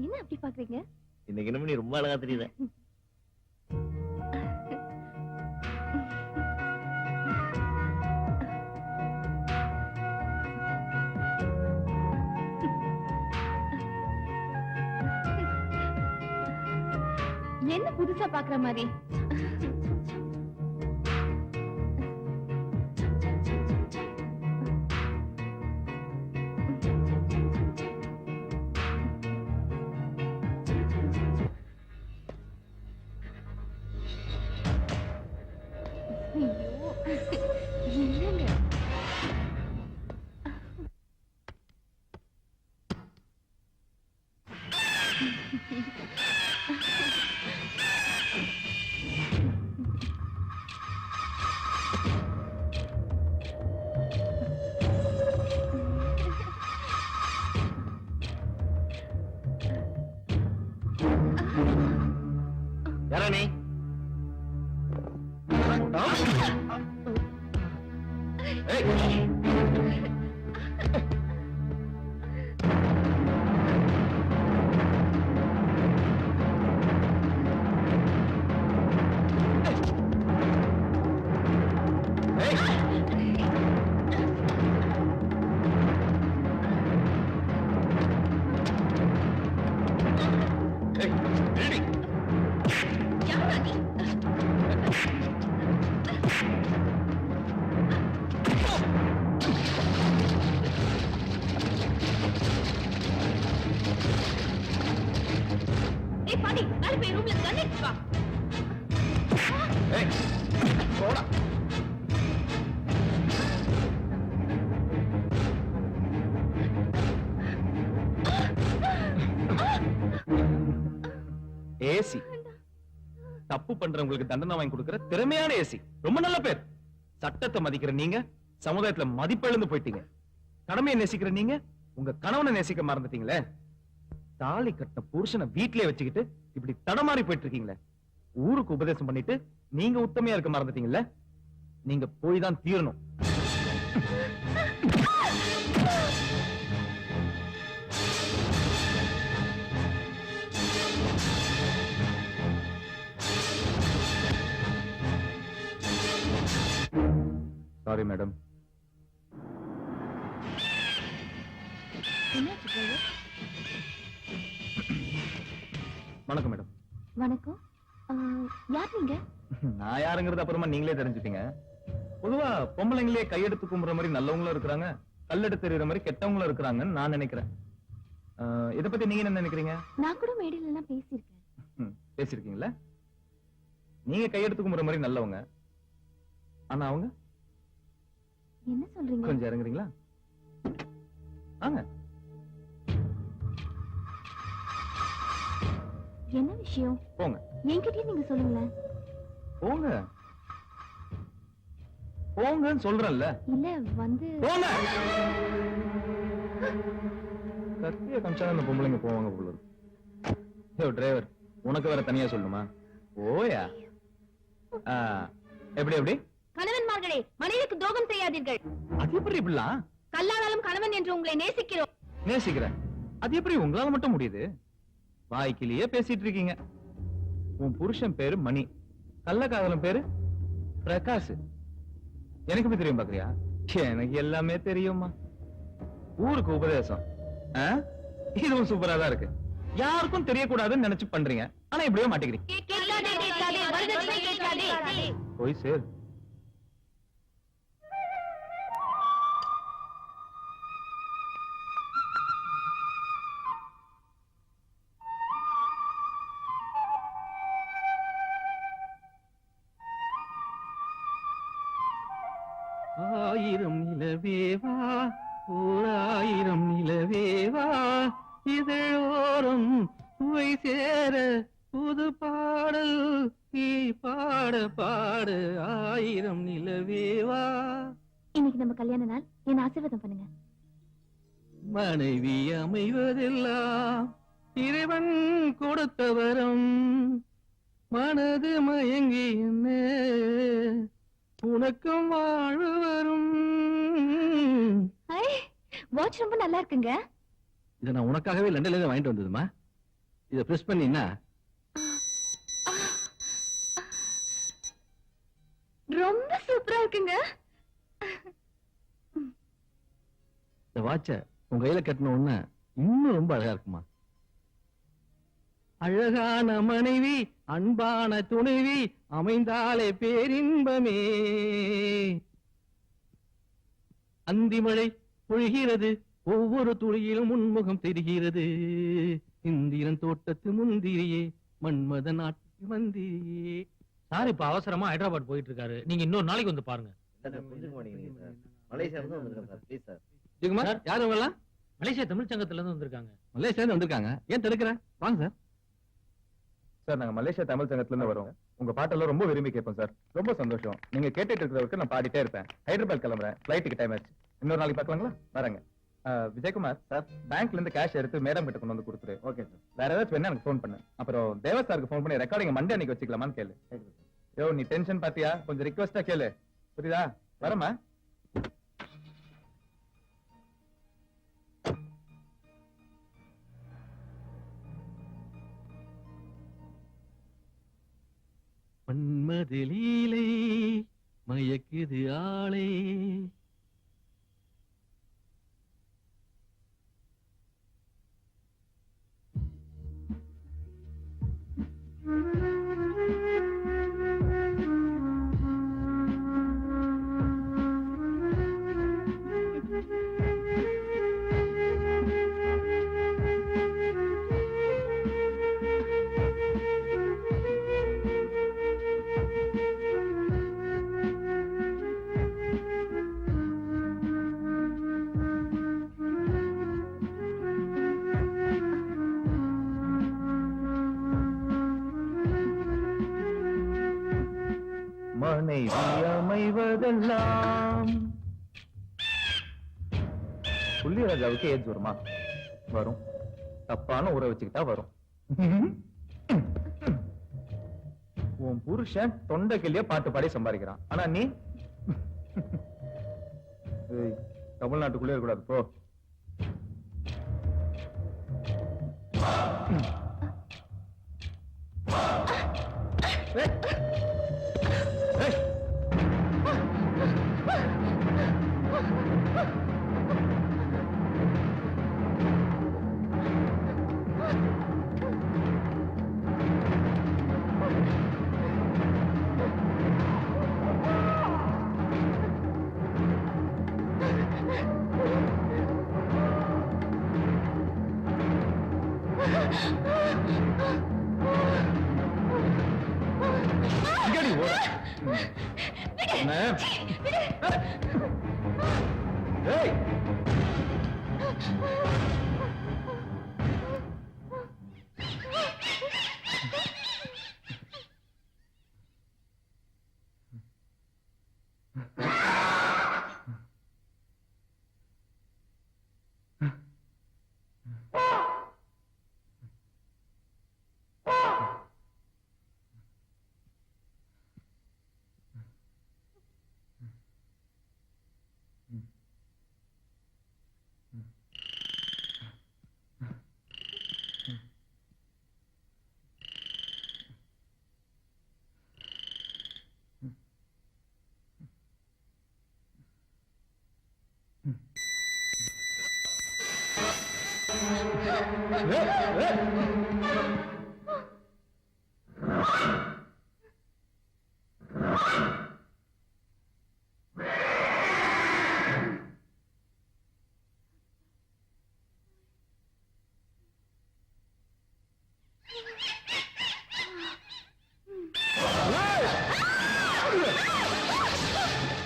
என்ன அப்படி பாக்குறீங்க? இன்னைக்கு என்ன நீ ரொம்ப அழகா தெரியுத. என்ன புதுசா பாக்குற மாதிரி? என்னங்க யாரா நீ? ஏசி தப்பு பண்றவங்களுக்கு தண்டனை வாங்கி கொடுக்கிற திறமையான ஏசி. ரொம்ப நல்ல பேர். சட்டத்தை மதிக்கிற நீங்க சமுதாயத்துல மதிப்பிழந்து போயிட்டீங்க. கடமையை நேசிக்கிற நீங்க உங்க கணவனை நேசிக்க மறந்துட்டீங்களே. தாலி கட்டின புருஷனை வீட்டிலே வச்சுக்கிட்டு இப்படி தடமாறி போயிட்டு இருக்கீங்களே. ஊருக்கு உபதேசம் பண்ணிட்டு நீங்க உத்தமையா இருக்க மறந்துட்டீங்கல்ல. நீங்க போய் தான் தீரணும். Sorry madam. வணக்கம் மேடம். வணக்கம். யார் நீங்க? நான் யாருங்கிறது அப்புறமா நீங்களே தெரிஞ்சுட்டீங்க. பொதுவா பொம்பளைங்களே கையெடுத்து கும்புற மாதிரி நல்லவங்களும் இருக்கிறாங்க, கல்லெடுத்து எறிகிற மாதிரி கெட்டவங்களும் இருக்கிறாங்கன்னு நான் நினைக்கிறேன். இத பத்தி நீங்க என்ன நினைக்கிறீங்க? நான் கூட மேடையில எல்லாம் பேசியிருக்கேன். பேசிருக்கீங்களா? நீங்க கையெடுத்து கும்புற மாதிரி நல்லவங்க, ஆனா அவங்க என்ன சொல்றீங்க? கொஞ்சம் இறங்குறீங்களா? வாங்க. என்ன விஷயம்? போங்க. என்கிட்டயே நீங்க சொல்லுங்களேன். போங்க போங்கன்னு சொல்றேன்ல. இல்ல வந்து போங்க. கத்திய கம்சா அந்த பொம்பளைங்க போவாங்க போல இருக்கு. ஏ டிரைவர், உனக்கு வேற தனியா சொல்லணுமா? ஓயா. எப்படி எப்படி? கணவன்மார்களே, மனைவிக்கு துரோகம் செய்யாதீர்கள். அது எப்படி இப்படிலாம்? கல்லானாலும் கணவன் என்று உங்களை நேசிக்கிறோம். நேசிக்கிறேன். அது எப்படி உங்களால மட்டும் முடியுது? வாய்க்கிலேயே பேசிட்டு இருக்கீங்க. உன் புருஷன் பேரு மணி, கள்ளக்காதலன் பேரு பிரகாஷ். எனக்கு எப்படி தெரியும் பாக்குறியா? எனக்கு எல்லாமே தெரியுமா. ஊருக்கு உபதேசம். இதுவும் சூப்பரா தான் இருக்கு. யாருக்கும் தெரியக்கூடாதுன்னு நினைச்சு பண்றீங்க, ஆனா இப்படியே மாட்டேங்கிறீங்க. போய் சேர். ஆயிரம் நிலவேவா, ஓராயிரம் நிலவேவா, இதழோரம் சுவை சேர புது பாடல் நீ பாட பாட. ஆயிரம் நிலவேவா. இன்னைக்கு நம்ம கல்யாண நாள், என்ன ஆசீர்வாதம் பண்ணுங்க. மனைவி அமைவதெல்லாம் இறைவன் கொடுத்த வரம். மனது மயங்கி என்ன உனக்கும் வாழ்வு வரும். வாட்ச் ரொம்ப நல்லா இருக்குங்க. இதை நான் உனக்காகவே லண்டன்ல இருந்து வாங்கிட்டு வந்ததுமா. இத பிரஸ் பண்ணினா ரொம்ப சூப்பரா இருக்குங்க. இந்த வாட்ச உங்க கையில கட்டின உடனே இன்னும் ரொம்ப அழகா இருக்குமா. அழகான மனைவி அன்பான துணைவி அமைந்தாலே பேரின்பமே. அந்திமழை பொழிகிறது ஒவ்வொரு துளியிலும் உன்முகம் தெரிகிறது. இந்திரன் தோட்டத்து முந்திரியே மன்மத நாட்டு மந்திரியே. சார் இப்ப அவசரமா ஹைதராபாத் போயிட்டு இருக்காரு. நீங்க இன்னொரு நாளைக்கு வந்து பாருங்க. ஜிகுமார், சார். யாரு இவங்கெல்லாம்? மலேசியா தமிழ் சங்கத்துல இருந்து வந்திருக்காங்க. மலேசியா இருந்து வந்திருக்காங்க. ஏன் தடுக்கிற? வாங்க சார். சார் நாங்க மலேசியா தமிழ் சங்கத்துல இருந்து வரோம். உங்க பாட்டெல்லாம் ரொம்ப விரும்பி கேட்போம் சார். ரொம்ப சந்தோஷம். நீங்க கேட்டுட்டு இருக்கிறவருக்கு நான் பாடிட்டே இருப்பேன். ஹைதராபாத் கிளம்புறேன். ஃபிளைட்டுக்கு டைம் ஆச்சு. இன்னொரு நாளைக்கு பார்க்கலாங்களா? வரேங்க. விஜயகுமார் சார், பேங்க்ல இருந்து கேஷ் எடுத்து மேடம் கிட்ட கொண்டு வந்து கொடுத்துரு. Okay sir. வேற ஏதாச்சும் வேணா எனக்கு ஃபோன் பண்ணு. அப்புறம் தேவ சாருக்கு ஃபோன் பண்ணி ரெக்கார்டிங் மண்டே அன்னைக்கு வச்சுக்கலாமான்னு கேளு. யோ நீ டென்ஷன் பாத்தியா? கொஞ்சம் ரிக்வெஸ்டா கேளு. புரியுதா? வரமா? மன்மத லீலை மயக்குது ஆளே. மனைவி அமைவதெல்லாம் புள்ளிராஜாவுக்கு ஏஜ் வருமா? வரும். தப்பான ஊரை வச்சுக்கிட்டா வரும். உன் புருஷன் தொண்டைக்கிலேயே பாட்டு பாடி சம்பாதிக்கிறான். ஆனா நீ ஏய், தமிழ்நாட்டுக்குள்ளே இருக்கக்கூடாது போ. ஏய், ஏய். இங்கடி ஓடு. என்ன? ஏய். ஏய், ஏய்.